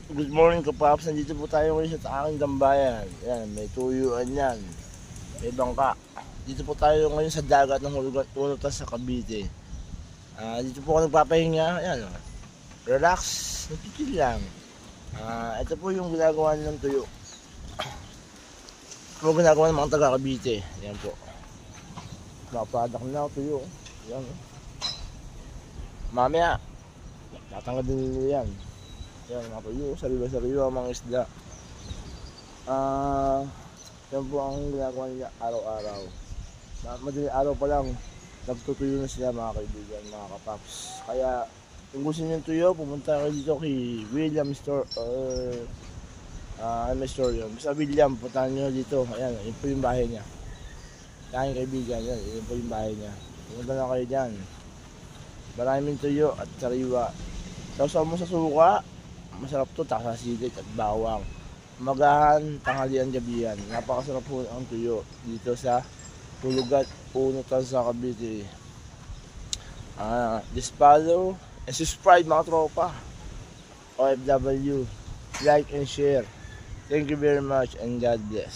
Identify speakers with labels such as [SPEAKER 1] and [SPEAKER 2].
[SPEAKER 1] Good morning kapaps, nandito po tayo ngayon sa aking tambayan. Yan, may tuyuan yan, may bangka. Dito po tayo ngayon sa dagat ng Hulugan-Unutas sa Cavite. Dito po ako nagpapahinga, yan, relax, nagtitil lang. Ito po yung ginagawa ng tuyo. Ito po ginagawa ng mga taga Cavite, yan po. Nakapadak na tuyo, yan. Mamaya, tatanggal din nila yan. Yan mga tuyo, sariwa-sariwa mga isda. Yan po ang ginagawa nila araw-araw. Madaling araw pa lang, nagtutuyo na sila mga kaibigan, mga kapaps. Kaya kung gusto nyo tuyo, pumunta kayo dito kay William Store or Store yun. Basta William, puntahan nyo dito. Ayan, yun po yung bahay niya. Kaya kaibigan, yun po yung bahay niya. Pumunta na kayo dyan. Maraming tuyo at sariwa. Sausaw mo sa suka, masarap to, taka silit at bawang. Umagahan, tanghalian, gabihan. Napakasarap po ang tuyo dito sa Hulugan-Unutas sa Cavite. Just follow and subscribe mga tropa. OFW, like and share. Thank you very much and God bless.